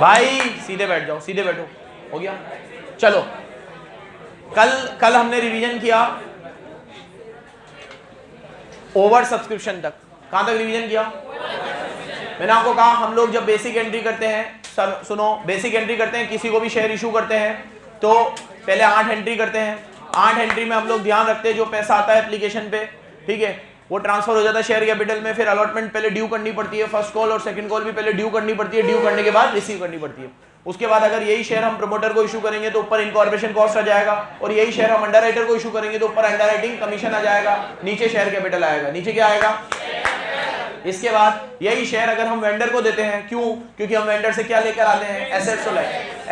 भाई सीधे बैठ जाओ, सीधे बैठो, हो गया। चलो कल हमने रिवीजन किया ओवर सब्सक्रिप्शन तक। कहां तक रिवीजन किया? मैंने आपको कहा हम लोग जब बेसिक एंट्री करते हैं, सुनो, बेसिक एंट्री करते हैं, किसी को भी शेयर इशू करते हैं तो पहले 8 एंट्री करते हैं। 8 एंट्री में हम लोग ध्यान रखते हैं जो पैसा आता है एप्लीकेशन पे, ठीक है, वो ट्रांसफर हो जाता है शेयर कैपिटल में। फिर अलॉटमेंट पहले ड्यू करनी पड़ती है, फर्स्ट कॉल और सेकंड कॉल भी पहले ड्यू करनी पड़ती है, ड्यू करने के बाद रिसीव करनी पड़ती है। उसके बाद अगर यही शेयर हम प्रमोटर को इशू करेंगे तो ऊपर इनकॉर्पोरेशन कॉस्ट आ जाएगा, और यही शेयर हम अंडरराइटर को इशू करेंगे तो ऊपर अंडरराइटिंग कमीशन आ जाएगा, नीचे शेयर कैपिटल आएगा। नीचे क्या आएगा? इसके बाद यही शेयर अगर हम वेंडर को देते हैं, क्यों? क्योंकि हम वेंडर से क्या लेकर आते हैं? एसेट्स को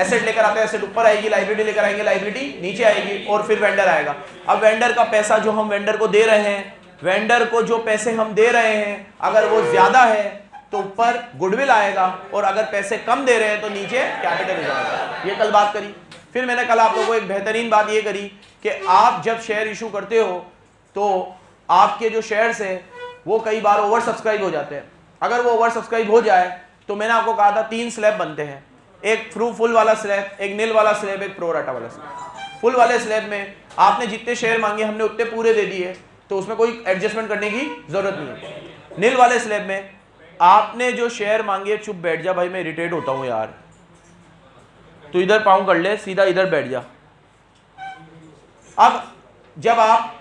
एसेट लेकर आते हैं, एसेट ऊपर आएगी, लायबिलिटी लेकर आएंगे, लायबिलिटी नीचे आएगी, और फिर वेंडर आएगा। अब वेंडर का पैसा जो हम वेंडर को दे रहे हैं, वेंडर को जो पैसे हम दे रहे हैं अगर वो ज्यादा है तो ऊपर गुडविल आएगा, और अगर पैसे कम दे रहे हैं तो नीचे कैपिटल रिजर्व आएगा। ये कल बात करी। फिर मैंने कल आप लोगों को एक बेहतरीन बात ये करी कि आप जब शेयर इशू करते हो तो आपके जो शेयर्स है वो कई बार ओवर सब्सक्राइब हो जाते हैं। अगर वो ओवर सब्सक्राइब हो जाए तो मैंने आपको कहा था 3 स्लैब बनते हैं, एक फुल वाला स्लैब, एक नील वाला स्लैब, एक प्रो राटा वाला स्लैब। फुल वाले स्लैब में आपने जितने शेयर मांगे हमने उतने पूरे दे दिए, तो उसमें कोई एडजस्टमेंट करने की जरूरत नहीं है। नील वाले स्लैब में आपने जो शेयर मांगे, चुप बैठ जा भाई, मैं इरिटेट होता हूं यार, तू इधर पाँव कर ले, सीधा इधर बैठ जा। अब जब आप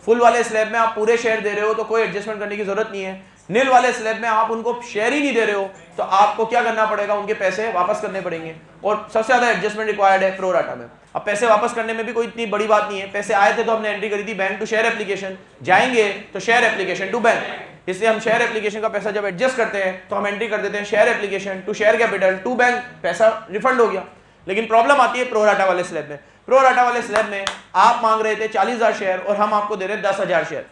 फुल वाले स्लैब में आप पूरे शेयर दे रहे हो तो कोई एडजस्टमेंट करने की जरूरत नहीं है। नील वाले स्लैब में आप उनको शेयर ही नहीं दे रहे हो तो आपको क्या करना पड़ेगा? उनके पैसे वापस करने पड़ेंगे, और सबसे ज्यादा एडजस्टमेंट रिक्वायर्ड है प्रो राटा में। अब पैसे वापस करने में भी कोई इतनी बड़ी बात नहीं है। पैसे आए थे तो हमने एंट्री करी थी बैंक टू शेयर एप्लीकेशन, जाएंगे तो शेयर एप्लीकेशन टू बैंक, इसलिए हम शेयर एप्लीकेशन का पैसा जब एडजस्ट करते हैं तो हम एंट्री कर देते हैं share application to share capital to bank, पैसा रिफंड हो गया। लेकिन प्रॉब्लम आती है प्रो राटा वाले स्लैब में। प्रो राटा वाले स्लैब में आप मांग रहे थे 40,000 शेयर और हम आपको दे रहे हैं 10,000 शेयर,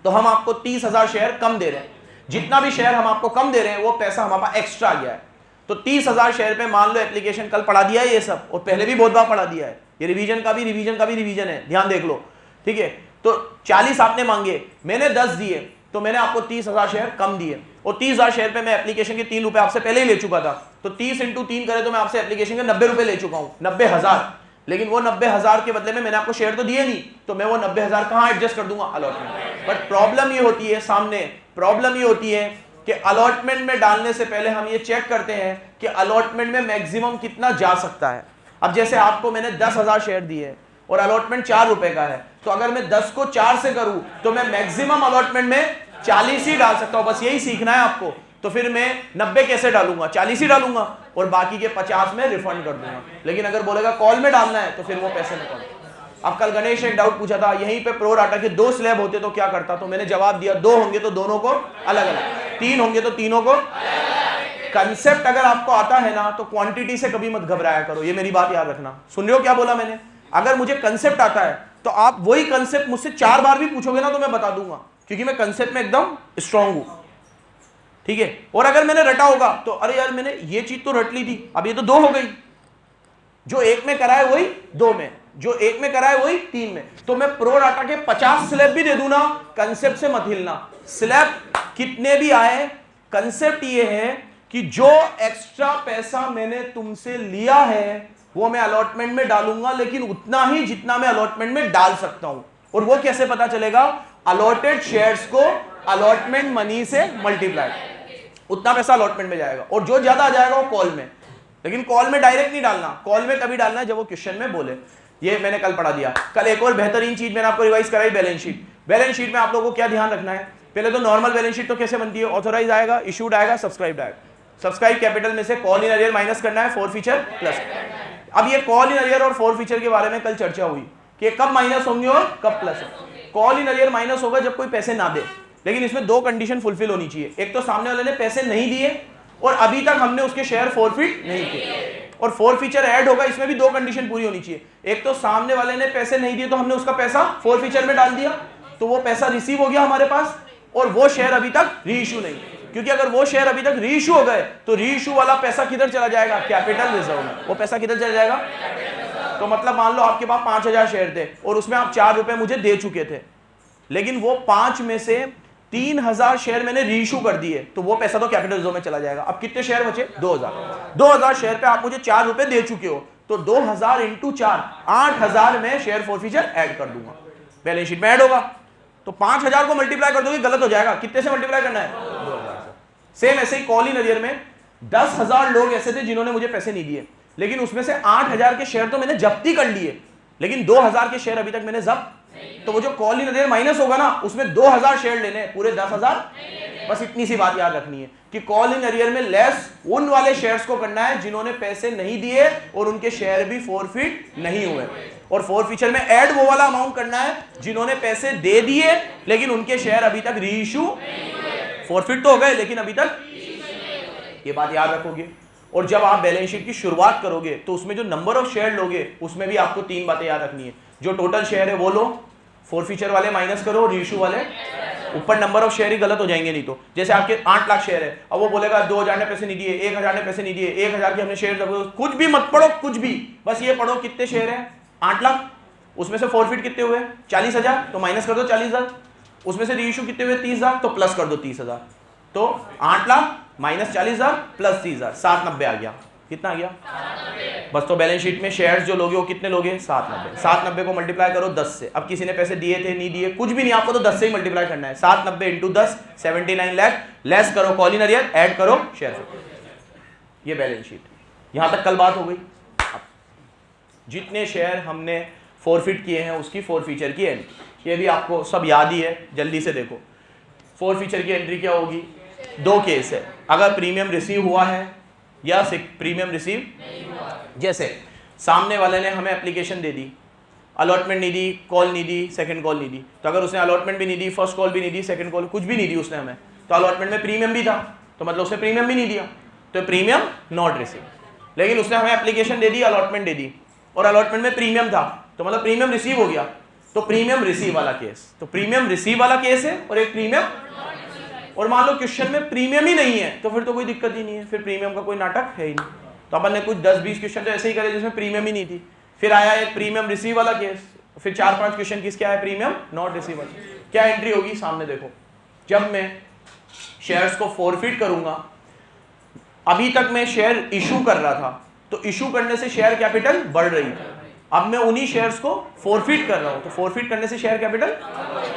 तो हम आपको 30,000 शेयर कम दे रहे हैं। जितना भी शेयर हम आपको कम दे रहे हैं वो पैसा हमारे पास एक्स्ट्रा आ गया है। तो 30,000 शेयर पे मान लो एप्लीकेशन कल पढ़ा दिया है ये सब, और पहले भी बहुत बार पढ़ा दिया है, ये रिवीजन का भी रिवीजन है, ध्यान देख लो, ठीक है। तो 40 आपने मांगे, मैंने 10 दिए, तो मैंने आपको 30,000 शेयर कम दिए, और 30,000 शेयर पे मैं एप्लीकेशन के 3 रुपए आपसे पहले ही ले चुका था, तो 30 × 3 करे तो मैं आपसे एप्लीकेशन के 90 रुपए ले चुका हूं, 90,000। लेकिन वो 90,000 के बदले में मैंने आपको शेयर तो दिए नहीं, तो मैं वो 90,000 कहां एडजस्ट कर दूंगा? अलॉटमेंट। बट प्रॉब्लम ये होती है, सामने प्रॉब्लम ये होती है कि अलॉटमेंट में डालने से पहले हम ये चेक करते हैं कि अलॉटमेंट में मैक्सिमम कितना जा सकता है। अब जैसे आपको मैंने 10,000 शेयर दिए और अलॉटमेंट 4 रुपए का है, तो अगर मैं 10 को 4 से करूं तो मैं मैक्सिमम अलॉटमेंट में 40 ही डाल सकता हूं। बस यही सीखना है आपको। तो फिर मैं 90 कैसे डालूंगा? 40 ही डालूंगा, और बाकी के 50 में रिफंड कर दूंगा। लेकिन अगर बोलेगा कॉल में डालना है तो फिर वो पैसे में कॉल। अब कल गणेश एक डाउट पूछा था, यहीं पे प्रो राटा के 2 स्लैब होते तो क्या करता? तो मैंने जवाब दिया 2 होंगे तो दोनों को अलग अलग, 3 होंगे तो तीनों को। कंसेप्ट अगर आपको आता है ना तो क्वांटिटी से कभी मत घबराया करो, ये मेरी बात याद रखना। सुन रहे हो क्या बोला मैंने? अगर मुझे कंसेप्ट आता है तो आप वही कंसेप्ट मुझसे 4 बार भी पूछोगे ना तो मैं बता दूंगा, क्योंकि मैं कंसेप्ट में एकदम स्ट्रांग हूं, ठीक है। और अगर मैंने रटा होगा तो अरे यार मैंने ये चीज तो रट ली थी, अब ये तो 2 हो गई, जो 1 में कराए वही 2 में, जो 1 में कराए वही 3 में। तो मैं प्रो राटा के 50 स्लैब भी दे दूं ना, कंसेप्ट से मत हिलना। स्लैब कितने भी आए, कंसेप्ट ये है कि जो एक्स्ट्रा पैसा मैंने तुमसे लिया है वो मैं अलॉटमेंट में डालूंगा, लेकिन उतना ही जितना मैं अलॉटमेंट में डाल सकता हूं। और वो कैसे पता चलेगा? अलॉटेड शेयर्स को अलॉटमेंट मनी से मल्टीप्लाई, उतना पैसा अलॉटमेंट में जाएगा, और जो ज्यादा आ जाएगा वो कॉल में। लेकिन कॉल में डायरेक्ट नहीं डालना, कॉल में कभी डालना है जब वो क्वेश्चन में बोले। ये मैंने कल पढ़ा दिया। कल एक और बेहतरीन चीज मैंने आपको रिवाइज कराई, बैलेंस शीट। बैलेंस शीट में आप लोगों को क्या ध्यान रखना है? पहले तो नॉर्मल बैलेंस शीट तो कैसे बनती है? ऑथोराइज आएगा, इशूड आएगा, सब्सक्राइब आएगा। सब्सक्राइब कैपिटल में से कॉल इन अरियर माइनस करना है, फॉरफीचर प्लस। अब ये कॉल इन अरियर और फॉरफीचर के बारे में कल चर्चा हुई कि कब माइनस होंगे और कब प्लस होंगे। कॉल इन अरियर माइनस होगा जब कोई पैसे ना दे, लेकिन इसमें 2 कंडीशन फुलफिल होनी चाहिए। एक तो सामने वाले ने पैसे नहीं दिए और अभी तक हमने उसके शेयर फॉरफिट नहीं किए, और फॉरफीचर ऐड होगा, इसमें भी 2 कंडीशन पूरी होनी चाहिए। एक तो सामने वाले ने पैसे नहीं दिए तो हमने उसका पैसा फॉरफीचर में डाल दिया, तो वो पैसा रिसीव हो गया हमारे पास, और वो शेयर अभी तक रीइश्यू नहीं। क्योंकि अगर वो शेयर अभी तक रीइश्यू हो गए तो रीइश्यू वाला पैसा किधर चला जाएगा? कैपिटल रिजर्व में। वो पैसा किधर चला जाएगा? तो मतलब मान लो आपके पास 5,000 शेयर थे और उसमें आप 4 रुपए मुझे दे चुके थे, लेकिन वो 5 में से 3000 शेयर मैंने रीइश्यू कर दिए, तो वो पैसा तो कैपिटल रिजर्व में चला जाएगा। अब कितने शेयर बचे? 2000 शेयर पे आप मुझे 4 रुपए दे चुके हो, तो 2000 इंटू 4 8000 में शेयर फॉरफीचर ऐड कर दूंगा, बैलेंस शीट में ऐड होगा। तो 5000 को मल्टीप्लाई कर दोगे गलत हो जाएगा, कितने से मल्टीप्लाई करना है? 2000 से। सेम ऐसे ही कॉल इन अरियर में 10,000 लोग ऐसे थे जिन्होंने मुझे पैसे नहीं दिए, लेकिन उसमें से 8000 के शेयर तो मैंने जब्ती कर लिए, लेकिन 2000 के शेयर अभी तक मैंने जब्त, तो वो जो कॉल इन अरियर माइनस होगा ना, उसमें 2000 शेयर लेने, पूरे 10,000। बस इतनी सी बात याद रखनी है कि कॉल इन अरियर में लेस उन वाले शेयर्स को करना है जिन्होंने पैसे नहीं दिए और उनके शेयर भी फॉरफिट नहीं हुए, और फॉरफीचर में ऐड वो वाला अमाउंट करना है जिन्होंने पैसे दे दिए लेकिन उनके शेयर अभी तक रीइश्यू, फॉरफिट तो हो गए लेकिन अभी तक, ये बात याद रखोगे। और जब आप बैलेंस शीट की शुरुआत करोगे तो उसमें जो नंबर ऑफ शेयर लोगे उसमें भी आपको 3 बातें याद रखनी है। जो टोटल शेयर है वो लो, फॉरफीचर वाले माइनस करो, रीइश्यू वाले ऊपर, नंबर ऑफ शेयर ही गलत हो जाएंगे नहीं तो। जैसे आपके 8 लाख शेयर है, अब वो बोलेगा 2000 ने पैसे नहीं दिए, 1000 ने पैसे नहीं दिए, 1000 के हमने शेयर, कुछ भी मत पढ़ो, कुछ भी, बस ये पढ़ो कितने शेयर है? 8 लाख, उसमें से फॉरफिट कितने हुए? 40,000, तो माइनस कर दो 40,000, उसमें से रीइश्यू कितने हुए? 30,000, तो प्लस कर दो 30,000, तो 8 लाख माइनस 40,000 प्लस 30,000, 790 आ गया। कितना आ गया? बस। तो बैलेंस शीट में शेयर्स जो लोगे वो कितने लोगे? 790। 790 को मल्टीप्लाई करो 10 से। अब किसी ने पैसे दिए थे, नहीं दिए, कुछ भी नहीं, आपको तो 10 से ही मल्टीप्लाई करना है। 790 इंटू 10 79 लाख, लेस करो कॉल इन अरियर, ऐड करो शेयर। ये बैलेंस शीट। यहां तक कल बात हो गई। जितने शेयर हमने फॉरफिट किए हैं उसकी फॉरफीचर की एंट्री, ये भी आपको सब याद ही है, जल्दी से देखो। फॉरफीचर की एंट्री क्या होगी? 2 केस है, अगर प्रीमियम रिसीव हुआ है या प्रीमियम रिसीव नहीं हुआ। जैसे सामने वाले ने हमें एप्लीकेशन दे दी, अलॉटमेंट नहीं दी, कॉल नहीं दी, सेकंड कॉल नहीं दी, तो अगर उसने अलॉटमेंट भी नहीं दी, फर्स्ट कॉल भी नहीं दी, सेकंड कॉल कुछ भी नहीं दी उसने हमें, तो अलॉटमेंट में प्रीमियम भी था, तो मतलब उसने प्रीमियम भी नहीं दिया, तो प्रीमियम नॉट रिसीव। लेकिन उसने हमें एप्लीकेशन दे दी, अलॉटमेंट दे दी, और अलॉटमेंट में प्रीमियम था, तो मतलब प्रीमियम रिसीव हो गया, तो प्रीमियम रिसीव वाला केस। तो प्रीमियम रिसीव वाला केस है और एक प्रीमियम, और मान लो क्वेश्चन में प्रीमियम ही नहीं है तो फिर तो कोई दिक्कत ही नहीं है, फिर प्रीमियम का कोई नाटक है ही नहीं। तो अपन ने कुछ 10-20 क्वेश्चन तो ऐसे ही करे जिसमें प्रीमियम ही नहीं थी। फिर आया एक प्रीमियम रिसीव वाला केस, फिर 4-5 क्वेश्चन किसके आया? प्रीमियम नॉट रिसीव वाला। क्या एंट्री होगी? सामने देखो, जब मैं शेयर्स को फॉरफिट करूंगा, अभी तक मैं शेयर इशू कर रहा था, तो इशू करने से शेयर कैपिटल बढ़ रही है, अब मैं उन्हीं शेयर्स को फॉरफिट कर रहा हूं, तो फॉरफिट करने से शेयर कैपिटल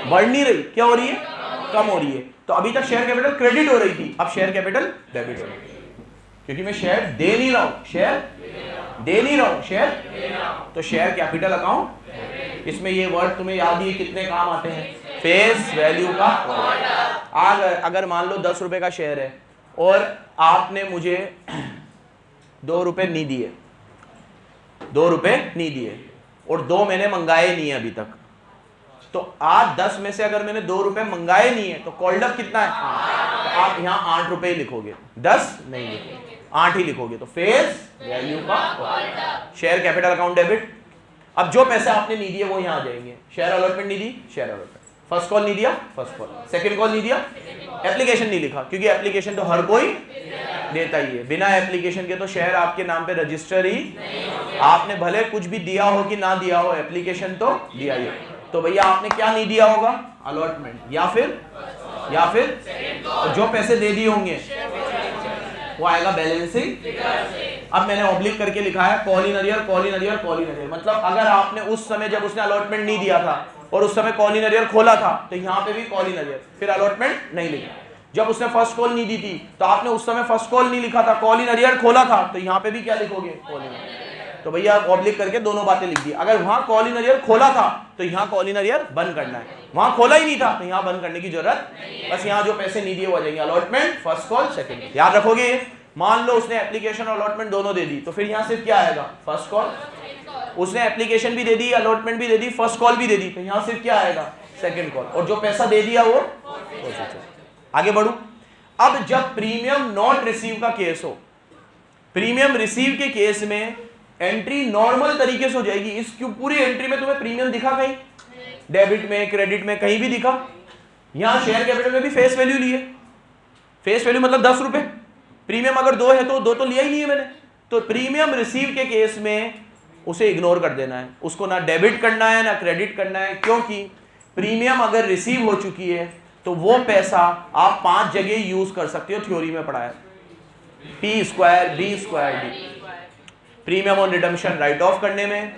बढ़ नहीं रही, क्या हो रही है? कम हो रही है। तो अभी तक शेयर कैपिटल क्रेडिट हो रही थी, अब शेयर कैपिटल डेबिट हो रही है, क्योंकि मैं शेयर दे नहीं रहा हूं, शेयर दे नहीं रहा हूं, शेयर, तो शेयर कैपिटल अकाउंट। इसमें ये वर्ड तुम्हें याद ही कितने काम आते हैं? फेस वैल्यू का। अगर मान लो 10 रुपए का शेयर है और आपने मुझे 2 रुपए नहीं दिए, 2 रुपए नहीं दिए, और 2 मैंने मंगाए नहीं है अभी तक, तो आज 10 में से अगर मैंने 2 रुपए मंगाए नहीं है तो कॉल्ड अप कितना है? 8। तो आप यहाँ 8 रुपए ही लिखोगे, 10 नहीं लिखोगे, 8 ही लिखोगे, तो फेस वैल्यू का शेयर कैपिटल अकाउंट डेबिट। अब जो पैसे आपने नहीं दिए वो यहाँ आ जाएंगे। शेयर अलॉटमेंट नहीं दी, शेयर अलॉटमेंट, फर्स्ट कॉल नहीं दिया, फर्स्ट कॉल, सेकंड कॉल नहीं दिया, एप्लीकेशन नहीं लिखा, क्योंकि एप्लीकेशन तो हर कोई देता ही है, बिना एप्लीकेशन के तो शेयर आपके नाम पे रजिस्टर ही, आपने भले कुछ भी दिया हो कि ना दिया हो, एप्लीकेशन तो दिया ही है। तो भैया आपने क्या नहीं दिया होगा? अलॉटमेंट, या फिर तो जो पैसे दे दिए होंगे वो आएगा बैलेंसिंग। अब मैंने ऑब्लिक करके लिखा है call in arrear, call in arrear, call in arrear. मतलब अगर आपने उस समय जब उसने अलॉटमेंट नहीं दिया था और उस समय कॉल इन अरियर खोला था, तो यहाँ पे भी कॉल इन अरियर, फिर अलॉटमेंट नहीं लिखा। जब उसने फर्स्ट कॉल नहीं दी थी तो आपने उस समय फर्स्ट कॉल नहीं लिखा था, कॉल इन अरियर खोला था, तो यहाँ पे भी क्या लिखोगे? Call in arrear. तो भैया ऑब्लिक करके दोनों बातें लिख दी। अगर वहां कॉल इन अरियर खोला था तो यहाँ कॉल इन अरियर बंद करना है, वहां खोला ही नहीं था तो यहाँ बंद करने की जरूरत, बस यहाँ जो पैसे नहीं दिए वो आ जाएंगे, अलॉटमेंट, फर्स्ट कॉल, सेकंड। याद रखोगे। मान लो उसने एप्लीकेशन और अलॉटमेंट दोनों दे दी, तो फिर यहाँ सिर्फ क्या आएगा? First call. उसने एप्लीकेशन भी दे दी, अलॉटमेंट भी दे दी, फर्स्ट कॉल भी दे दी, तो यहाँ सिर्फ क्या आएगा? Second call. और जो पैसा दे दिया वो आगे बढ़ू। अब जब प्रीमियम नॉट रिसीव का केस हो, प्रीमियम रिसीव के केस में एंट्री नॉर्मल तरीके से हो जाएगी। इस पूरी एंट्री में तुम्हें प्रीमियम दिखा कहीं? डेबिट में, क्रेडिट में, कहीं भी दिखा? यहां शेयर कैपिटल में भी फेस वैल्यू लिए, फेस वैल्यू मतलब 10 रुपए। प्रीमियम अगर 2 है तो 2 तो लिया ही नहीं है मैंने। तो प्रीमियम रिसीव के केस में उसे इग्नोर कर देना है, उसको ना डेबिट करना है ना क्रेडिट करना है, क्योंकि प्रीमियम अगर रिसीव हो चुकी है तो वो पैसा आप 5 जगह यूज कर सकते हो, थ्योरी में पढ़ा है। P square B square D, premium on redemption right of करने में,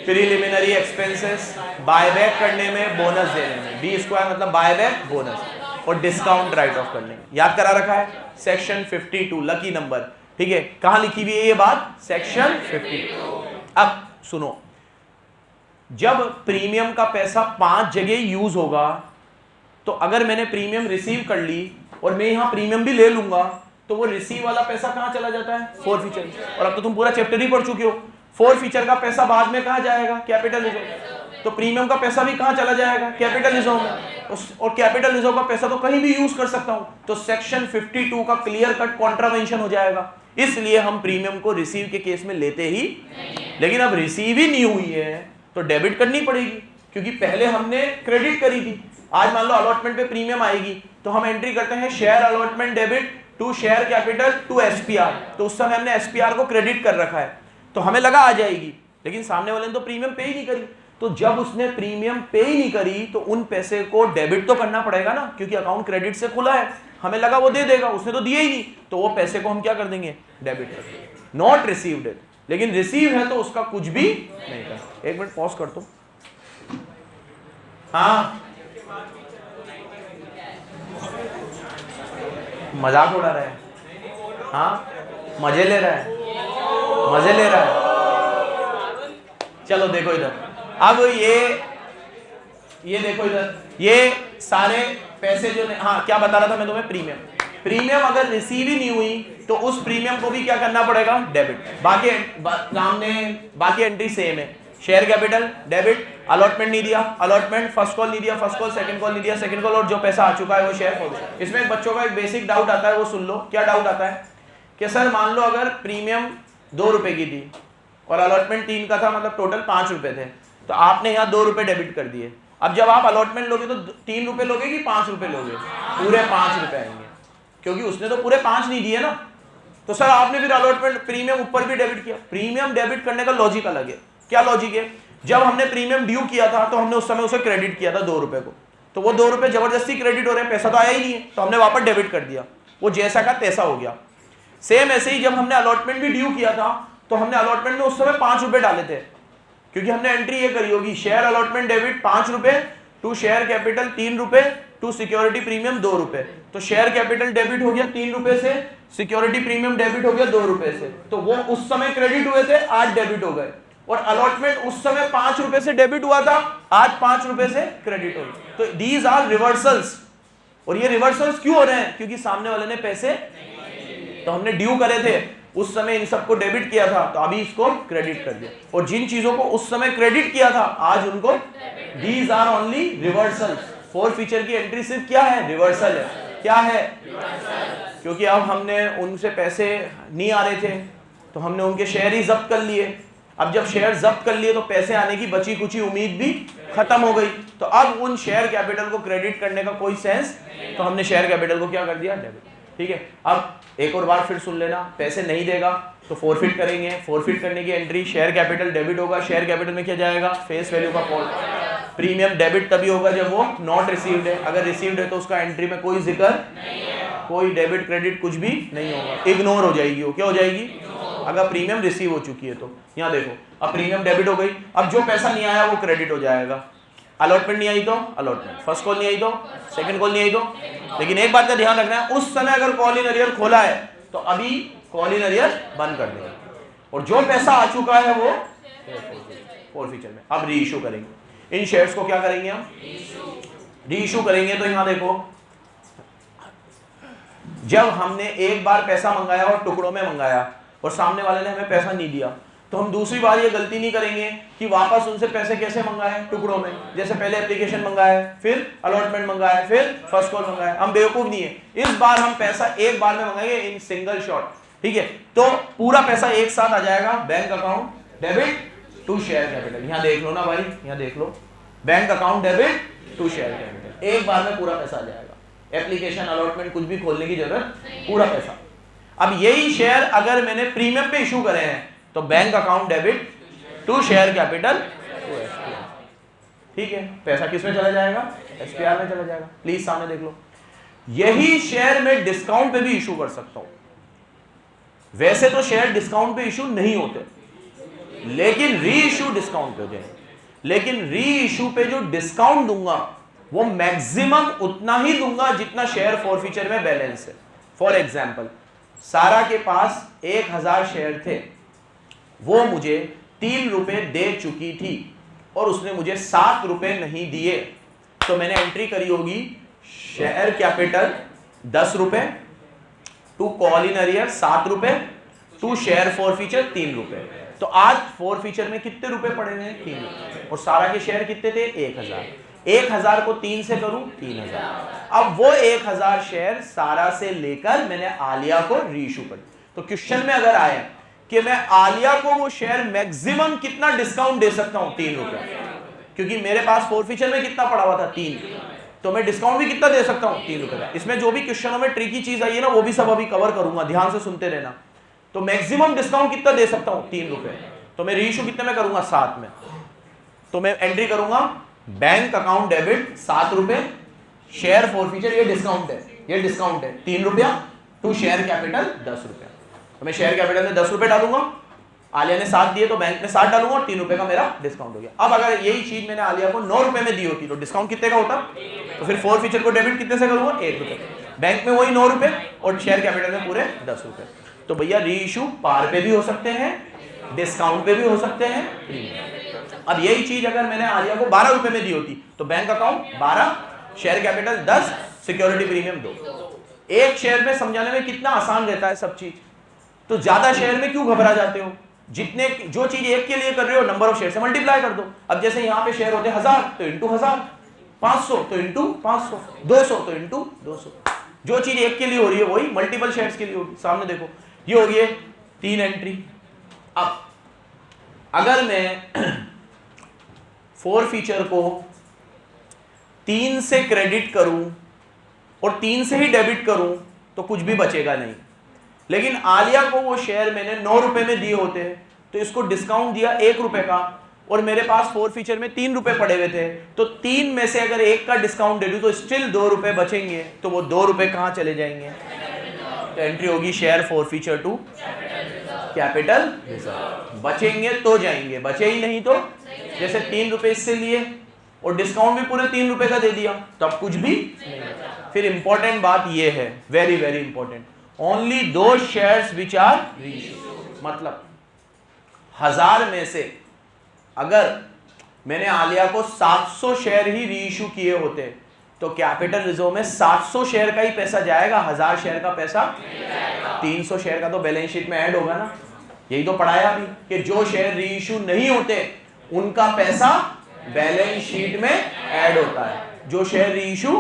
प्रीलिमिनरी एक्सपेंसेस बायबैक करने में, बोनस देने में। B स्क्वायर मतलब बायबैक बोनस, और डिस्काउंट राइट ऑफ करने में। याद करा रखा है सेक्शन 52 लकी नंबर, ठीक है। कहां लिखी हुई है ये बात? सेक्शन 52। अब सुनो, जब प्रीमियम का पैसा 5 जगह यूज होगा, तो अगर मैंने प्रीमियम रिसीव कर ली और मैं यहां प्रीमियम भी ले लूंगा, तो वो रिसीव वाला पैसा कहां चला जाता है? Four feature. और अब तो तुम पूरा चैप्टर ही पढ़ चुके हो, फोर फीचर का पैसा बाद में कहां जाएगा? Capital reserve. तो प्रीमियम का पैसा भी कहां चला जाएगा? कैपिटल रिजर्व में। और कैपिटल रिजर्व का पैसा तो कहीं भी यूज कर सकता हूं, तो सेक्शन 52 का क्लियर कट कॉन्ट्रावेंशन हो जाएगा। इसलिए हम प्रीमियम को रिसीव के केस में लेते ही, लेकिन अब रिसीव ही नहीं हुई है तो डेबिट करनी पड़ेगी, क्योंकि पहले हमने क्रेडिट करी थी। आज मान लो अलॉटमेंट पे प्रीमियम आएगी, तो हम एंट्री करते हैं share allotment debit to share capital to SPR, तो उस समय हमने एसपीआर को क्रेडिट कर रखा है, तो हमें लगा आ जाएगी, लेकिन सामने वाले ने तो प्रीमियम पे ही नहीं करी। तो जब उसने प्रीमियम पे ही नहीं करी, तो उन पैसे को डेबिट तो करना पड़ेगा ना, क्योंकि अकाउंट क्रेडिट से खुला है। हमें लगा वो दे देगा, उसने तो दिया ही नहीं, तो वो पैसे को हम क्या कर देंगे? डेबिट कर देंगे। नॉट रिसीव्ड है, लेकिन रिसीव है तो उसका कुछ भी नहीं कर। एक मिनट पॉज कर दो। हाँ, मजाक उड़ा रहा है? हाँ, मजे ले रहा है, मजे ले रहा है। चलो देखो इधर, अब ये देखो इधर, ये सारे पैसे जो, हाँ क्या बता रहा था मैं तुम्हें? प्रीमियम अगर रिसीव ही नहीं हुई तो उस प्रीमियम को भी क्या करना पड़ेगा? डेबिट। बाकी एंट्री सेम है। शेयर कैपिटल डेबिट, अलॉटमेंट नहीं दिया, अलॉटमेंट, फर्स्ट कॉल नहीं दिया, फर्स्ट कॉल, सेकंड कॉल नहीं दिया, सेकंड कॉल, और जो पैसा आ चुका है वो शेयर फॉरवर्ड। इसमें बच्चों का एक बेसिक डाउट आता है, वो सुन लो। क्या डाउट आता है? कि सर मान लो अगर प्रीमियम 2 रुपए की थी और अलॉटमेंट 3 का था, मतलब टोटल 5 रुपए थे, तो आपने यहाँ 2 रुपए डेबिट कर दिए। अब जब आप अलॉटमेंट लोगे तो 3 रुपए लोगे कि 5 रुपए लोगे? पूरे 5 रुपए आएंगे, क्योंकि उसने तो पूरे 5 नहीं दिए ना। तो सर आपने फिर अलॉटमेंट प्रीमियम ऊपर भी डेबिट किया। प्रीमियम डेबिट करने का लॉजिक अलग है। क्या लॉजिक है? जब हमने प्रीमियम ड्यू किया था तो हमने उस समय उसे क्रेडिट किया था 2 रुपए को, तो वो 2 रुपए जबरदस्ती क्रेडिट हो रहे हैं, पैसा तो आया ही नहीं है, तो हमने वापस डेबिट कर दिया, वो जैसा का तैसा हो गया। सेम ऐसे ही जब हमने अलॉटमेंट भी ड्यू किया था, तो हमने अलॉटमेंट में उस समय 5 रुपए डाले थे, क्योंकि हमने एंट्री ये करी होगी, शेयर अलॉटमेंट डेबिट 5 रुपए टू शेयर कैपिटल 3 रुपए टू सिक्योरिटी प्रीमियम 2 रुपए। तो शेयर कैपिटल डेबिट हो गया 3 रुपए से, सिक्योरिटी प्रीमियम डेबिट हो गया 2 रुपए से, तो वो उस समय क्रेडिट हुए थे, आज डेबिट हो गए। और अलॉटमेंट उस समय 5 रुपए से डेबिट हुआ था, आज 5 रुपए से क्रेडिट हो गए। तो दीज आर रिवर्सल्स। और ये रिवर्सल्स क्यों हो रहे हैं? क्योंकि सामने वाले ने पैसे, तो हमने ड्यू करे थे उस समय इन सबको डेबिट किया था, तो अभी इसको क्रेडिट कर दिया। और जिन चीजों को उस समय क्रेडिट किया था, आज उनको, these are only reversals. Forfeiture की एंट्री सिर्फ क्या है? रिवर्सल है। क्या है? क्योंकि अब हमने उनसे पैसे नहीं आ रहे थे, तो हमने उनके शेयर ही जब्त कर लिए। अब जब शेयर जब्त कर लिए तो पैसे आने की बची कुची उम्मीद भी खत्म हो गई, तो अब उन शेयर कैपिटल को क्रेडिट करने का कोई सेंस, तो हमने शेयर कैपिटल को क्या कर दिया? डेबिट। ठीक है, अब एक और बार फिर सुन लेना, पैसे नहीं देगा तो फोरफिट करेंगे। फोरफिट करने की एंट्री शेयर कैपिटल डेबिट होगा, शेयर कैपिटल में क्या जाएगा? फेस वैल्यू का कॉल। प्रीमियम डेबिट तभी होगा जब वो नॉट रिसीव्ड है, अगर रिसीव्ड है तो उसका एंट्री में कोई जिक्र, कोई डेबिट क्रेडिट कुछ भी नहीं होगा, इग्नोर हो जाएगी। वो क्या हो जाएगी? अगर प्रीमियम रिसीव हो चुकी है तो। यहाँ देखो, अब प्रीमियम डेबिट हो गई, अब जो पैसा नहीं आया वो क्रेडिट हो जाएगा। अलॉटमेंट नहीं आई तो अलॉटमेंट, फर्स्ट कॉल नहीं आई तो सेकंड कॉल नहीं आई तो। लेकिन एक बात का ध्यान रखना है, उस समय अगर कॉल इन अरियर खोला है तो अभी कॉल इन अरियर बंद कर देगा, और जो पैसा आ चुका है वो फोर फीचर में। अब री इशू करेंगे इन शेयर्स को। क्या करेंगे हम? री इशू करेंगे। तो यहाँ देखो, जब हमने एक बार पैसा मंगाया और टुकड़ों में मंगाया और सामने वाले ने हमें पैसा नहीं दिया, तो हम दूसरी बार ये गलती नहीं करेंगे कि वापस उनसे पैसे कैसे मंगाए? टुकड़ों में। जैसे पहले एप्लीकेशन मंगाया, फिर अलॉटमेंट मंगाया, फिर फर्स्ट कॉल मंगाया। हम बेवकूफ नहीं है, इस बार हम पैसा एक बार में मंगाएंगे इन सिंगल शॉट। ठीक है, तो पूरा पैसा एक साथ आ जाएगा bank account debit to share capital. यहाँ देख लो ना भाई, यहाँ देख लो, bank account debit to share capital, एक बार में पूरा पैसा आ जाएगा। एप्लीकेशन अलॉटमेंट कुछ भी खोलने की जरूरत, पूरा पैसा। अब यही शेयर अगर मैंने प्रीमियम पे इशू करे हैं तो bank account debit to share capital to SPR. ठीक है, पैसा किस में चला जाएगा, SPR में चला जाएगा। प्लीज सामने देख लो, यही शेयर मैं डिस्काउंट पे भी इशू कर सकता हूं। वैसे तो शेयर डिस्काउंट पे इशू नहीं होते, लेकिन री इशू डिस्काउंट पे हो जाएंगे। लेकिन री इशू पे जो डिस्काउंट दूंगा वो मैक्सिमम उतना ही दूंगा जितना शेयर फॉरफीचर में बैलेंस है। फॉर एग्जाम्पल, सारा के पास 1000 शेयर थे, वो मुझे 3 रुपए दे चुकी थी और उसने मुझे 7 रुपए नहीं दिए, तो मैंने एंट्री करी होगी शेयर कैपिटल 10 रुपए, टू कॉल इन अरियर 7 रुपए, टू शेयर फॉरफीचर 3 रुपए। तो आज फॉरफीचर में कितने रुपए पड़े हुए हैं, 3 रुपए, और सारा के शेयर कितने थे, 1000। 1000 को 3 से करूं 3000। अब वो 1000 शेयर सारा से लेकर मैंने आलिया को रीइशू कर। तो क्वेश्चन में अगर आए कि मैं आलिया को वो शेयर मैक्सिमम कितना डिस्काउंट दे सकता हूं, 3 रुपए, क्योंकि मेरे पास फॉरफीचर में कितना पड़ा हुआ था, 3, तो मैं डिस्काउंट भी कितना दे सकता हूं, 3 रुपए का। इसमें जो भी क्वेश्चनों में ट्रिकी चीज आई है ना, वो भी सब अभी कवर करूंगा, ध्यान से सुनते रहना। तो मैक्सिमम डिस्काउंट कितना दे सकता हूं, 3 रुपए, तो मैं रीइशू कितने में करूंगा, 7 में। तो मैं एंट्री करूंगा बैंक अकाउंट डेबिट 7 रुपए, शेयर फॉरफीचर, ये डिस्काउंट है, ये डिस्काउंट है 3 रुपया, टू शेयर कैपिटल 10 रुपया। तो मैं शेयर कैपिटल में 10 रुपए डालूंगा, आलिया ने 7 दिए तो बैंक में 7 डालूंगा, और 3 रुपए का मेरा डिस्काउंट हो गया। अब अगर यही चीज मैंने आलिया को 9 रुपए में दी होती तो डिस्काउंट कितने का होता, तो फिर फॉरफीचर को डेबिट कितने से करूंगा, 1 रुपए, बैंक में वही 9 रुपए और शेयर कैपिटल में पूरे 10 रुपए। तो भैया री इशू पार पे भी हो सकते हैं, डिस्काउंट पे भी हो सकते हैं। अब यही चीज अगर मैंने आलिया को 12 रुपए में दी होती तो bank account 12, share capital 10, security premium 2। एक शेयर में समझाने में कितना आसान रहता है सब चीज, तो ज्यादा शेयर में क्यों घबरा जाते हो। जितने जो चीज एक के लिए कर रहे हो नंबर ऑफ शेयर से मल्टीप्लाई कर दो। अब जैसे यहाँ पे शेयर होते 1000 तो इंटू 1000, 500 तो इंटू 500, 200 तो इंटू 200। जो चीज एक के लिए हो रही है वही मल्टीपल शेयर्स के लिए होगी। सामने देखो, ये हो गई 3 एंट्री। अब अगर मैं फॉरफीचर को 3 से क्रेडिट करूं और 3 से ही डेबिट करूं तो कुछ भी बचेगा नहीं। लेकिन आलिया को वो शेयर मैंने 9 रुपए में दिए होते तो इसको डिस्काउंट दिया 1 रुपए का, और मेरे पास फॉरफीचर में 3 रुपए पड़े हुए थे, तो 3 में से अगर 1 का डिस्काउंट दे दूं तो स्टिल 2 रुपए बचेंगे। तो वो 2 रुपए कहां चले जाएंगे, तो एंट्री होगी share forfeiture to capital reserve. बचेंगे तो जाएंगे, बचे ही नहीं तो, जैसे 3 रुपए इससे लिए और डिस्काउंट भी पूरे 3 रुपए का दे दिया, तब कुछ भी नहीं। फिर इंपॉर्टेंट बात ये है, वेरी वेरी इंपॉर्टेंट, ओनली दो शेयर्स विच आर रीइश्यू। मतलब 1000 में से अगर मैंने आलिया को 700 शेयर ही रीइश्यू किए होते तो कैपिटल रिजर्व में 700 शेयर का ही पैसा जाएगा, 1000 शेयर का पैसा 300 शेयर का तो बैलेंस शीट में ऐड होगा ना। यही तो पढ़ाया अभी कि जो शेयर रीइश्यू नहीं होते उनका पैसा बैलेंस शीट में ऐड होता है, जो शेयर रीइश्यू।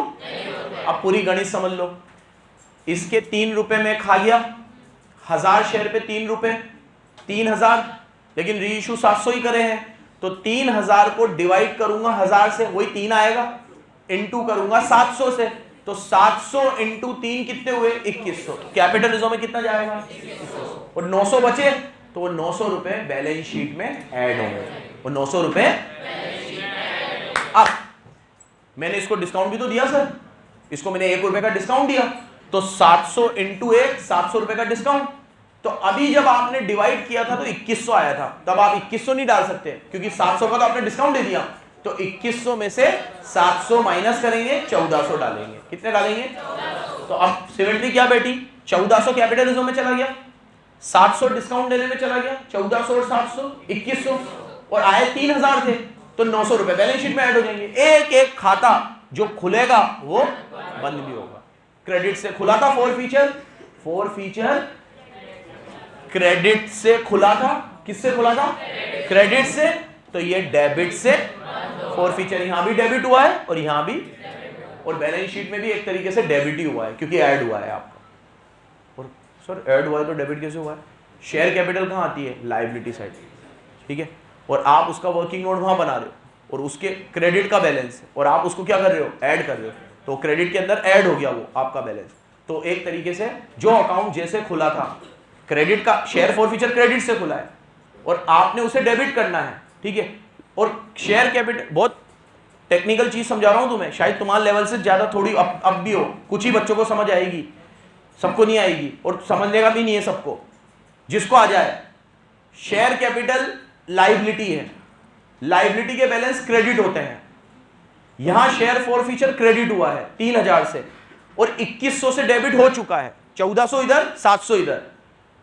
अब पूरी गणित समझ लो, इसके 3 रुपए में खा गया, 1000 शेयर पे 3 रुपए, 3000, लेकिन रीइश्यू 700 ही करे हैं, तो 3000 को डिवाइड करूंगा 1000 से, वही 3 आएगा, इंटू करूंगा 700 से, तो 700 इंटू 3 कितने हुए, 2100। कैपिटल रिजर्व में कितना जाएगा, 2100, और 900 बचे तो वो 900 रुपए बैलेंस शीट में ऐड होंगे, वो 900 रुपए। अब मैंने इसको डिस्काउंट भी तो दिया सर, इसको मैंने 1 रुपए का डिस्काउंट दिया, तो 700 इंटू 1, 700 रुपए का डिस्काउंट। तो अभी जब आपने डिवाइड किया था तो 2100 आया था, तब आप 2100 नहीं डाल सकते क्योंकि 700 का तो आपने डिस्काउंट दे दिया। तो 2100 में से 700 माइनस करेंगे, 1400 डालेंगे। कितने डालेंगे, तो अब सिमेट्री क्या बेटी, 1400 कैपिटल रिजर्व में चला गया, 700 डिस्काउंट देने में चला गया, 1400 और 700 2100, और आए 3000 थे तो 900 रुपए बैलेंस शीट में ऐड हो जाएंगे। एक एक खाता जो खुलेगा वो बंद भी होगा। क्रेडिट से खुला था फॉरफीचर क्रेडिट से खुला था, किससे खुला था, क्रेडिट से, तो ये डेबिट से, फॉरफीचर यहां भी डेबिट हुआ है और यहां भी, और बैलेंस शीट में भी एक तरीके से डेबिट ही हुआ है क्योंकि ऐड हुआ है आपका। और सर ऐड हुआ है तो डेबिट कैसे हुआ है, शेयर कैपिटल कहां आती है, लायबिलिटी साइड, ठीक है, और आप उसका वर्किंग नोट वहां बना रहे हो और उसके क्रेडिट का बैलेंस है और आप उसको क्या कर रहे हो, ऐड कर रहे हो, तो क्रेडिट के अंदर ऐड हो गया वो आपका बैलेंस। तो एक तरीके से जो अकाउंट जैसे खुला था, क्रेडिट का, शेयर फॉरफीचर क्रेडिट से खुला है और आपने उसे डेबिट करना है, ठीक है, और शेयर कैपिटल, बहुत टेक्निकल चीज समझा रहा हूं तुम्हें, शायद तुम्हारे लेवल से ज्यादा थोड़ी अब भी हो, कुछ ही बच्चों को समझ आएगी, सबको नहीं आएगी और समझने का भी नहीं है सबको, जिसको आ जाए। शेयर कैपिटल लाइबिलिटी है, लाइबिलिटी के बैलेंस क्रेडिट होते हैं। यहां शेयर फॉरफीचर क्रेडिट हुआ है 3000 से और 2100 से डेबिट हो चुका है, 1400 इधर 700 इधर,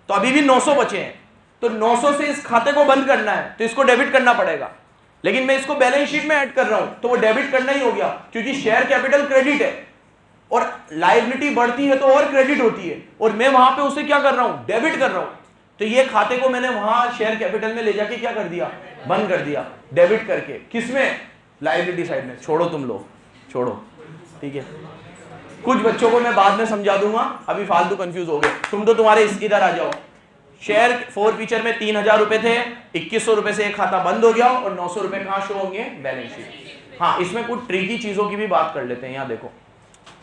तो अभी भी 900 बचे हैं। तो 900 से इस खाते को बंद करना है तो इसको डेबिट करना पड़ेगा, लेकिन मैं इसको बैलेंस शीट में ऐड कर रहा हूं तो वो डेबिट करना ही हो गया, क्योंकि शेयर कैपिटल क्रेडिट है और लायबिलिटी बढ़ती है तो और क्रेडिट होती है, और मैं वहां पे उसे क्या कर रहा हूं, डेबिट कर रहा हूं। तो ये खाते को मैंने वहां शेयर कैपिटल में ले जाके क्या कर दिया, बंद कर दिया, डेबिट करके। किसमें, लायबिलिटी साइड में। छोड़ो तुम लोग, छोड़ो, ठीक है। कुछ बच्चों को मैं बाद में समझा दूंगा, अभी फालतू कंफ्यूज हो गए तुम तो। तुम्हारे इधर आ जाओ, शेयर फॉरफीचर में 3000 रुपए थे, 2100 रुपए से एक खाता बंद हो गया और 900 रुपए कहां शो होंगे, बैलेंस शीट। हाँ, इसमें कुछ ट्रिकी चीजों की भी बात कर लेते हैं। यहाँ देखो,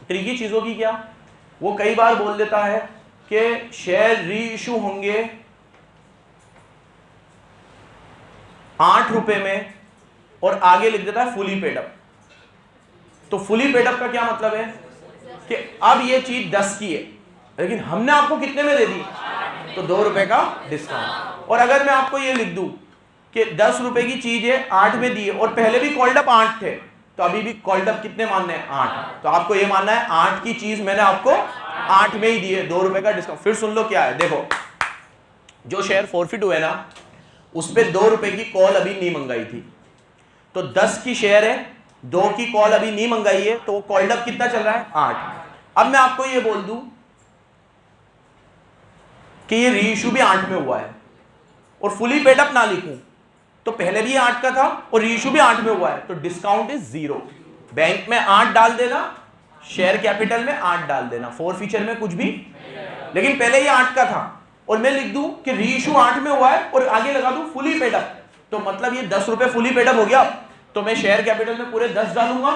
ट्रिकी चीजों की क्या, वो कई बार बोल देता है कि शेयर री इशू होंगे 8 रुपए में और आगे लिख देता है फुली पेड अप। तो फुली पेड अप का क्या मतलब है कि अब ये चीज 10 की है, लेकिन हमने आपको कितने में दे दी, तो 2 रुपए का डिस्काउंट। और अगर मैं आपको ये लिख दूं कि 10 रुपए की चीज है 8 में दी है और पहले भी कॉल्ड अप 8 थे, तो अभी भी कॉल्ड अप कितने मानने हैं, 8। तो आपको ये मानना है 8 की चीज मैंने आपको 8 में ही दी है, 2 रुपए का डिस्काउंट। फिर सुन लो क्या है, देखो जो शेयर फॉरफिट हुए ना, उस पर 2 रुपए की कॉल अभी नहीं मंगाई थी, तो 10 की शेयर है, 2 की कॉल अभी नहीं मंगाई है, तो कॉल्ड अप कितना चल रहा है, 8। अब मैं आपको ये बोल दूं कि ये रीइश्यू भी 8 में हुआ है और फुली पेड अप ना लिखूं तो पहले भी 8 का था और रीइश्यू भी 8 में हुआ है, तो डिस्काउंट इज 0। बैंक में 8 डाल देना, शेयर कैपिटल में 8 डाल देना, फॉरफीचर में कुछ भी, लेकिन पहले ये 8 का था और मैं लिख दूं कि रीइश्यू 8 में हुआ है और आगे लगा दूं फुली पेड अप, तो मतलब ये 10 रुपए फुली पेड अप हो गया। तो मैं शेयर कैपिटल में पूरे 10 डालूंगा,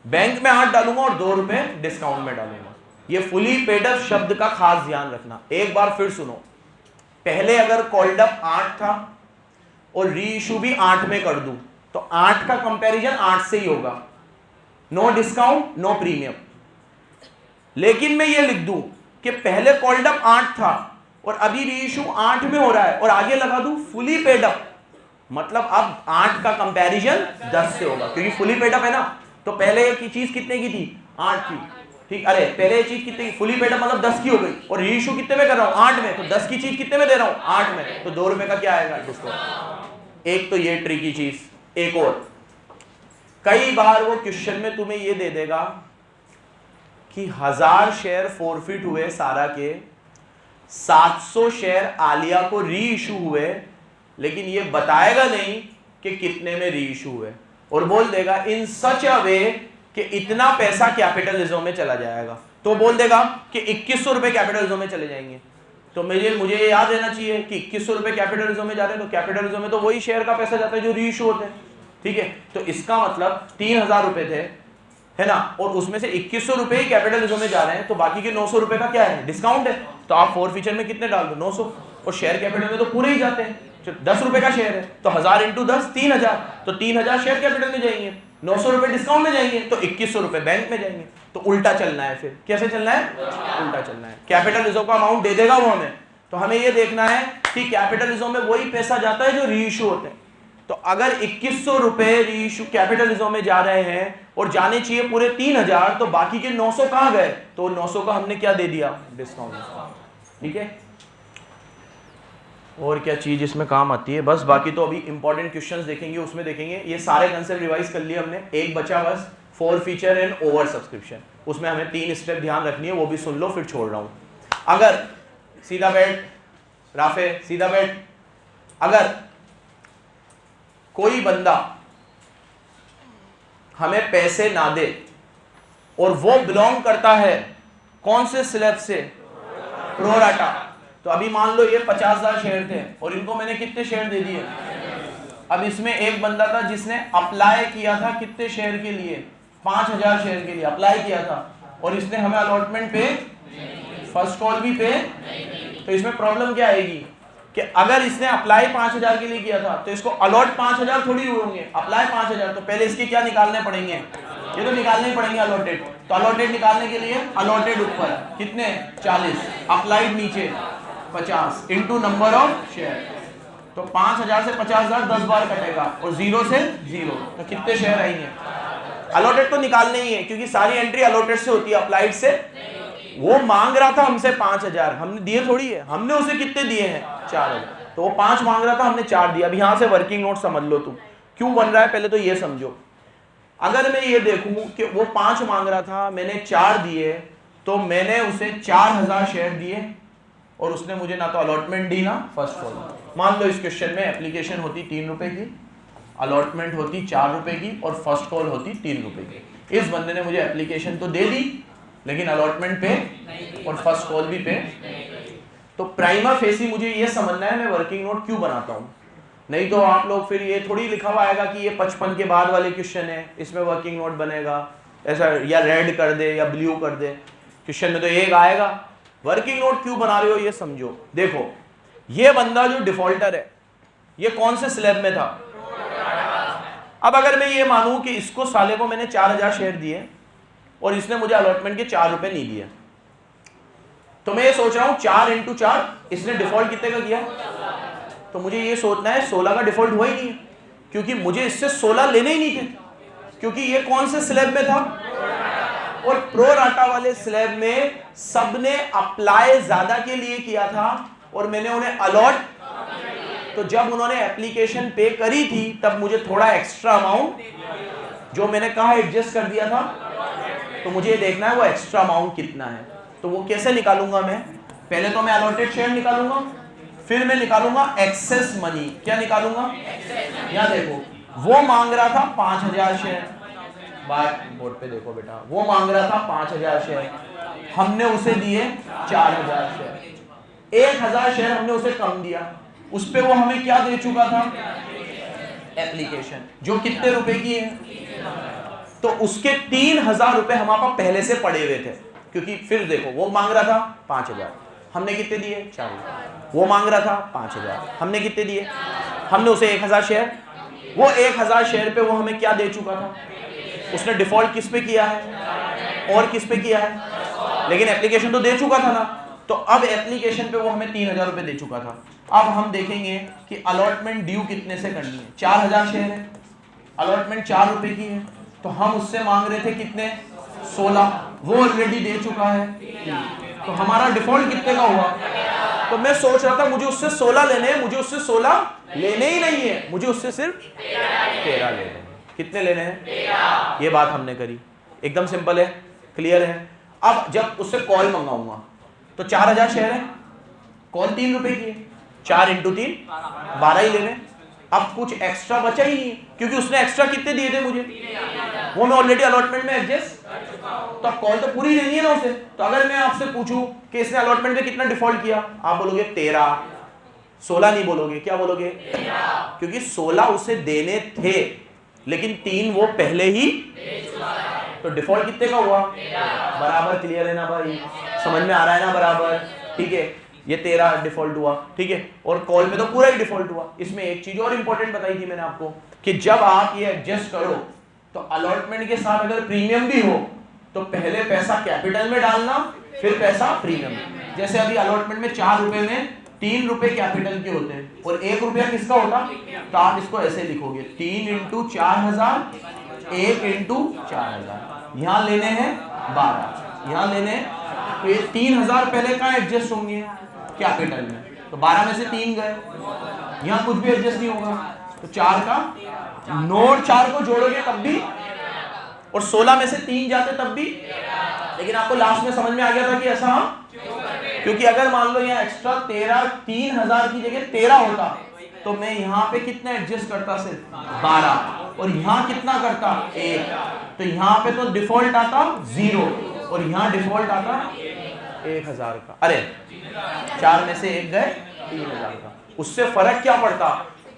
बैंक में 8 डालूंगा और 2 रुपए डिस्काउंट में डालूंगा। ये फुली पेड अप शब्द का खास ध्यान रखना। एक बार फिर सुनो, पहले अगर कॉल्ड अप 8 था और री इशू भी 8 में कर दूं तो 8 का कंपैरिजन 8 से ही होगा, नो डिस्काउंट नो प्रीमियम। लेकिन मैं ये लिख दूं कि पहले कॉल्ड अप 8 था और अभी री इशू 8 में हो रहा है और आगे लगा दूं फुली पेड अप, मतलब अब 8 का कंपैरिजन 10 से होगा, क्योंकि फुली पेड अप है ना। तो पहले की चीज कितने की थी, 8 की, ठीक। अरे पहले ये चीज कितने की, फुली पेड अप मतलब 10 की हो गई और री इशू कितने में कर रहा हूं, 8 में, तो 10 की चीज कितने में दे रहा हूं, 8 में, तो 2 रुपए का क्या आएगा, डिस्काउंट। एक तो ये ट्रिकी चीज। एक और, कई बार वो क्वेश्चन में तुम्हें ये दे देगा कि 1000 शेयर फॉरफिट हुए सारा के, 700 शेयर आलिया को री इशू हुए, लेकिन ये बताएगा नहीं कि कितने में री इशू हुए, और बोल देगा इन सच अ वे कि इतना पैसा कैपिटलिज्म में चला जाएगा। तो बोल देगा कि 2100 रुपए कैपिटलिज्म में चले जाएंगे। तो मुझे याद रहना चाहिए कि 2100 रुपए कैपिटलिज्म में जा रहे हैं, तो कैपिटलिज्म में तो वही शेयर का पैसा जाता है जो री इशू होते हैं, ठीक है। तो इसका मतलब 3000 रुपए थे, है ना, और उसमें से 2100 रुपए ही कैपिटलिज्म में जा रहे हैं, तो बाकी के 900 रुपए का क्या है, डिस्काउंट है। तो आप फॉरफीचर में कितने डाल दो, 900, और शेयर कैपिटल में तो पूरे ही जाते हैं। 10 रुपए का शेयर है तो 1000 इंटू 10 3000, तो 3000 शेयर कैपिटल में जाएंगे, 900 रुपए डिस्काउंट में जाएंगे, तो 2100 रुपए बैंक में जाएंगे। तो उल्टा चलना है। फिर कैसे चलना है, उल्टा चलना है। कैपिटलिज्म का अमाउंट दे देगा वो हमें, तो हमें ये देखना है कि कैपिटलिज्म में वही पैसा जाता है जो री इशू होते हैं। तो अगर 2100 रुपए री इशू कैपिटलिज्म में जा रहे हैं और जाने चाहिए पूरे 3000, तो बाकी के 900 कहां गए, तो 900 का हमने क्या दे दिया, डिस्काउंट, ठीक है। और क्या चीज इसमें काम आती है, बस बाकी तो अभी इंपॉर्टेंट क्वेश्चंस देखेंगे, उसमें देखेंगे। ये सारे कंसेप्ट रिवाइज कर लिए हमने, एक बचा बस फॉरफीचर एंड ओवर सब्सक्रिप्शन। उसमें हमें 3 स्टेप ध्यान रखनी है, वो भी सुन लो, फिर छोड़ रहा हूं। अगर सीधा बैठ राफे, सीधा बैठ, अगर कोई बंदा हमें पैसे ना दे और वो बिलोंग करता है कौन से स्लैब से, प्रोराटा, तो अभी मान लो ये 50,000 शेयर थे और इनको मैंने कितने शेयर दे दिए। अब इसमें एक बंदा था जिसने अप्लाई किया था कितने शेयर के लिए, 5000 शेयर के लिए अप्लाई किया था, और इसने हमें अलॉटमेंट पे, फर्स्ट कॉल भी पे, तो इसमें प्रॉब्लम क्या आएगी कि अगर इसने अप्लाई 5000 के लिए किया था तो इसको अलॉट 5000 थोड़ी होंगे, अप्लाई 5000, तो पहले इसके क्या निकालने पड़ेंगे, ये तो निकालने ही पड़ेंगे अलॉटेड। तो अलॉटेड निकालने के लिए अलॉटेड ऊपर कितने 40, अप्लाइड नीचे 50 इनटू नंबर ऑफ शेयर। तो 5000 से 50000 10 बार कटेगा और 0 से 0, तो कितने शेयर आएंगे। अलॉटेड तो निकालने ही है क्योंकि सारी एंट्री अलॉटेड से होती है, अप्लाइड से। वो मांग रहा था हमसे 5000, हमने दिए थोड़ी है, हमने उसे कितने दिए हैं 4000, तो वो 5 मांग रहा था, हमने 4 दिया। अब यहां से वर्किंग नोट समझ लो तुम क्यों बन रहा है, पहले तो ये समझो। अगर मैं ये देखूं कि वो 5 मांग रहा था, मैंने 4 दिए, तो मैंने उसे 4000 शेयर दिए और उसने मुझे ना तो अलॉटमेंट दी ना फर्स्ट कॉल। मान लो इस क्वेश्चन में एप्लीकेशन होती 3 रुपए की, अलॉटमेंट होती 4 रुपए की और फर्स्ट कॉल होती 3 रुपए की। इस बंदे ने मुझे एप्लीकेशन तो दे दी लेकिन अलॉटमेंट पे और फर्स्ट कॉल भी पे। तो प्राइमा फेसी मुझे ये समझना है मैं वर्किंग नोट क्यों बनाता हूं, नहीं तो आप लोग फिर ये थोड़ी लिखा हुआ आएगा कि ये 55 के बाद वाले क्वेश्चन है इसमें वर्किंग नोट बनेगा, ऐसा या रेड कर दे या ब्लू कर दे, क्वेश्चन में तो एक आएगा। वर्किंग नोट क्यों बना रहे हो ये समझो। देखो ये बंदा जो डिफॉल्टर है ये कौन से स्लैब में था। अब अगर मैं ये मानूं कि इसको साले को मैंने 4000 शेयर दिए और इसने मुझे अलॉटमेंट के 4 रुपए नहीं दिए, तो मैं ये सोच रहा हूं 4 × 4 इसने डिफॉल्ट कितने का किया, तो मुझे ये सोचना है 16 का डिफॉल्ट हुआ ही नहीं है क्योंकि मुझे इससे 16 लेने ही नहीं थे, क्योंकि ये कौन से स्लैब में था, और प्रो राटा वाले स्लैब में सबने अप्लाई ज्यादा के लिए किया था और मैंने उन्हें अलॉट, तो जब उन्होंने एप्लीकेशन पे करी थी तब मुझे थोड़ा एक्स्ट्रा अमाउंट जो मैंने कहा एडजस्ट कर दिया था, तो मुझे देखना है वो एक्स्ट्रा अमाउंट कितना है। तो वो कैसे निकालूंगा मैं, पहले तो मैं अलॉटेड शेयर निकालूंगा, फिर मैं निकालूंगा एक्सेस मनी। क्या निकालूंगा, यहां देखो वो मांग रहा था 5000 शेयर, बात बोर्ड पे देखो बेटा, वो मांग रहा था 5000 शेयर, हमने उसे दिए 4000 शेयर, 1000 शेयर हमने उसे कम दिया, उस पे वो हमें क्या दे चुका था, एप्लीकेशन, जो कितने रुपए की है, तो उसके 3000 रुपए हमारे पास पहले से पड़े हुए थे, क्योंकि फिर देखो वो मांग रहा था 5000, हमने कितने दिए 4000, वो मांग रहा था 5000, हमने कितने दिए, हमने उसे 1000 शेयर, वो 1000 शेयर पे वो हमें क्या दे चुका था, उसने डिफॉल्ट किस पे किया है और किस पे किया है, लेकिन एप्लीकेशन तो दे चुका था ना, तो अब एप्लीकेशन पे वो हमें 3000 रुपए दे चुका था। अब हम देखेंगे कि अलॉटमेंट ड्यू कितने से करनी है, 4000 शेयर है, अलॉटमेंट 4 रुपए की है, तो हम उससे मांग रहे थे कितने 16, वो ऑलरेडी दे चुका है, तो हमारा डिफॉल्ट कितने का हुआ। तो मैं सोच रहा था मुझे उससे 16 लेने हैं, मुझे उससे 16 लेने ही नहीं है, मुझे उससे सिर्फ 13 लेने हैं। कितने लेने हैं, ये बात हमने करी, एकदम सिंपल है, क्लियर है। अब जब उससे कॉल मंगाऊंगा तो 4000 शेयर है, कॉल 3 रुपए की है, 4 × 3 12 ही लेने। अब कुछ एक्स्ट्रा बचा ही नहीं क्योंकि उसने एक्स्ट्रा कितने दिए थे मुझे, वो मैं ऑलरेडी अलॉटमेंट में एडजस्ट, तो अब कॉल तो पूरी लेनी है ना उसे। तो अगर मैं आपसे पूछूं कि इसने अलॉटमेंट में कितना डिफॉल्ट किया, आप बोलोगे 13, 16 नहीं बोलोगे, क्या बोलोगे 13, क्योंकि 16 उसे देने थे लेकिन 3 वो पहले ही, तो डिफॉल्ट कितने का हुआ, बराबर, क्लियर है ना भाई, समझ में आ रहा है ना बराबर, ठीक है, ये 13 डिफॉल्ट हुआ, ठीक है, और कॉल में तो पूरा ही डिफॉल्ट हुआ। इसमें एक चीज और इंपॉर्टेंट बताई थी मैंने आपको कि जब आप ये एडजस्ट करो तो अलॉटमेंट के साथ अगर प्रीमियम भी हो तो पहले पैसा कैपिटल में डालना फिर पैसा प्रीमियम में। जैसे अभी अलॉटमेंट में 4 रुपए में 3 रुपए कैपिटल के होते हैं और 1 रुपया किसका होता, तो आप इसको ऐसे लिखोगे 3 × 4000, 1 × 4000, यहाँ लेने हैं 12, यहाँ लेने हैं, तो ये 3000 पहले कहाँ एडजस्ट होंगे, कैपिटल में, तो 12 में से 3 गए, यहाँ कुछ भी एडजस्ट नहीं होगा, तो 4 का नोट 4 को जोड़ोगे तब भी, और 16 में से 3 जाते तब भी, लेकिन आपको लास्ट में समझ में आ गया था कि ऐसा, क्योंकि अगर मान लो यहाँ एक्स्ट्रा 3000 की जगह 13 होता तो मैं यहाँ पे कितना एडजस्ट करता, सिर्फ 12, और यहाँ कितना करता 1, तो यहाँ पे तो डिफॉल्ट आता 0 और यहाँ डिफॉल्ट आता 1000 का, अरे 4 में से 1 गए 3000 का, उससे फर्क क्या पड़ता,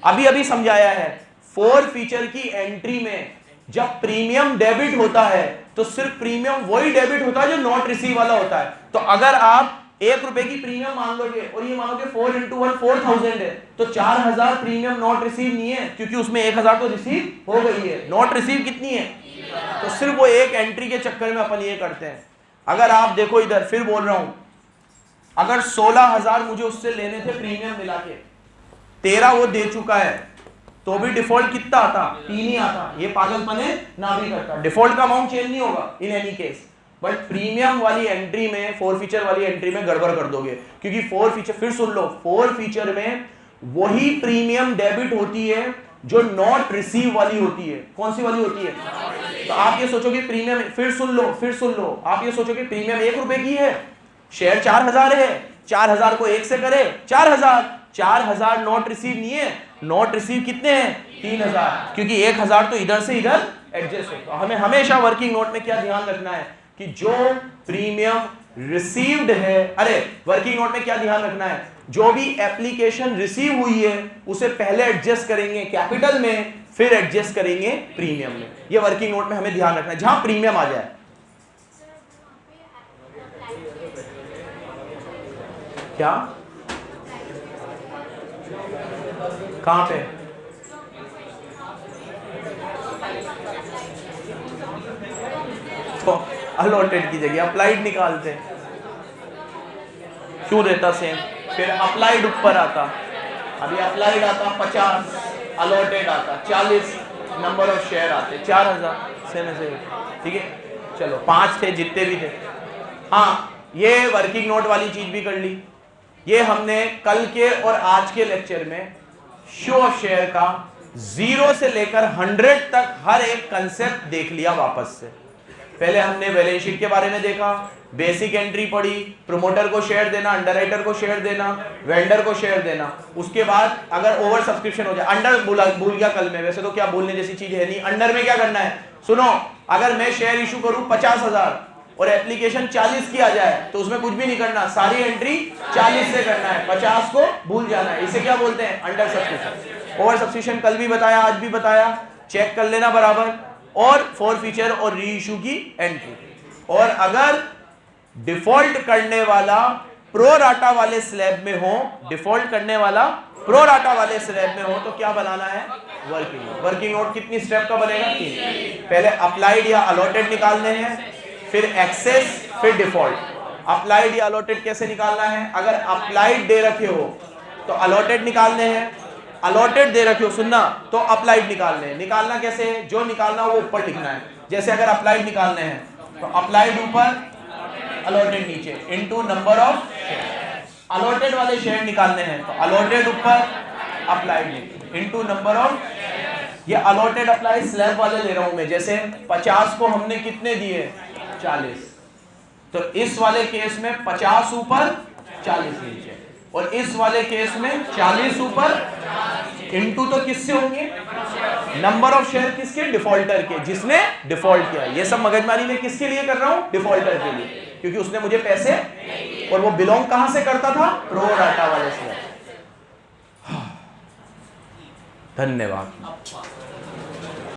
अभी अभी समझाया है। 4 फीचर की एंट्री में जब प्रीमियम डेबिट होता है तो सिर्फ प्रीमियम वही डेबिट होता है जो नॉट रिसीव वाला होता है। तो अगर आप ₹1 की प्रीमियम मान लोगे और ये मानोगे 4 × 1 4000 है, तो 4000 प्रीमियम नॉट रिसीव नहीं है, क्योंकि उसमें 1000 तो रिसीव हो गई है। नॉट रिसीव कितनी है? तो सिर्फ वो एक एंट्री के चक्कर में अपन ये करते हैं। अगर आप देखो इधर, फिर बोल रहा हूं, अगर 16000 मुझे उससे लेने थे प्रीमियम मिला के, 13 वो दे चुका है, तो भी डिफॉल्ट कितना आता? 3 ही आता। ये पागलपन है ना भी करता, डिफॉल्ट का अमाउंट चेंज नहीं होगा in any case, but premium वाली एंट्री में, 4 फीचर वाली एंट्री में गड़बड़ कर दोगे, क्योंकि 4 फीचर, फिर सुन लो, 4 फीचर में वही प्रीमियम डेबिट होती है जो नॉट रिसीव वाली होती है। कौन सी वाली होती है? तो आप ये सोचोगे प्रीमियम, फिर सुन लो, आप ये सोचोगे प्रीमियम ₹1 की है, शेयर 4000 है, 4000 को 1 से करे 4000 नॉट रिसीव नहीं है। नॉट रिसीव कितने हैं? 3000, क्योंकि 1000 तो इधर से इधर एडजस्ट होगा। हमें हमेशा वर्किंग नोट में क्या ध्यान रखना है कि जो प्रीमियम रिसीव्ड है, अरे वर्किंग नोट में क्या ध्यान रखना है, जो भी एप्लीकेशन रिसीव हुई है उसे पहले एडजस्ट करेंगे कैपिटल में, फिर एडजस्ट करेंगे प्रीमियम में। ये वर्किंग नोट में हमें ध्यान रखना है, जहां प्रीमियम आ जाए। क्या? कहां पे? तो अलॉटेड की जगह अप्लाइड निकालते, क्यों रहता सेम? फिर अप्लाइड ऊपर आता, अभी अप्लाइड आता 50, अलॉटेड आता 40, नंबर ऑफ शेयर आते 4000, सेम ऐसे, ठीक है। चलो 5 थे, जितने भी थे। हाँ, ये वर्किंग नोट वाली चीज भी कर ली। ये हमने कल के और आज के लेक्चर में शो ऑफ शेयर का 0 से लेकर 100 तक हर एक कंसेप्ट देख लिया वापस से। पहले हमने बैलेंस शीट के बारे में देखा, बेसिक एंट्री पढ़ी, प्रोमोटर को शेयर देना, अंडरराइटर को शेयर देना, वेंडर को शेयर देना। उसके बाद अगर ओवर सब्सक्रिप्शन हो जाए, अंडर भूल गया कल में, वैसे तो क्या भूलने जैसी चीज है नहीं। अंडर में क्या करना है? सुनो, अगर मैं शेयर इशू करूं 50,000 और एप्लीकेशन 40 की आ जाए, तो उसमें कुछ भी नहीं करना, सारी एंट्री 40 से करना है, 50 को भूल जाना है। इसे क्या बोलते हैं? Under subscription. ओवर सब्सक्रिप्शन कल भी बताया, आज भी बताया, चेक कर लेना बराबर। और 4 फीचर और री इशू की एंट्री। और अगर डिफॉल्ट करने वाला प्रो राटा वाले स्लैब में हो, डिफॉल्ट करने वाला प्रो राटा वाले स्लैब में हो, तो क्या बनाना है? Working note. वर्किंग नोट कितनी स्टेप का बनेगा? 3। पहले अप्लाइड या अलॉटेड निकालने हैं, फिर एक्सेस, फिर डिफॉल्ट। अप्लाइड या अलॉटेड कैसे निकालना है? अगर अप्लाइड दे रखे हो तो अलॉटेड निकालने हैं, अलॉटेड दे रखे हो, सुनना, तो अप्लाइड निकालने हैं। निकालना कैसे? जो निकालना हो वो ऊपर लिखना है। जैसे अगर अप्लाइड निकालने हैं तो अप्लाइड ऊपर, अलॉटेड नीचे, into number of share. Allotted वाले शेयर निकालने हैं तो अलॉटेड ऊपर, अप्लाइड नीचे, इनटू नंबर ऑफ। ये अलॉटेड अप्लाई स्लैब वाले ले रहा हूं मैं। जैसे 50 को हमने कितने दिए? 40, तो इस वाले केस में 50 ऊपर, 40 नीचे, और इस वाले केस में 40 ऊपर, इनटू तो किससे होंगे? नंबर ऑफ शेयर किसके? डिफॉल्टर के, जिसने डिफॉल्ट किया। ये सब मगजमारी में किसके लिए कर रहा हूं? डिफॉल्टर के लिए, क्योंकि उसने मुझे पैसे, और वो बिलोंग कहां से करता था? प्रो राटा वाले से। धन्यवाद।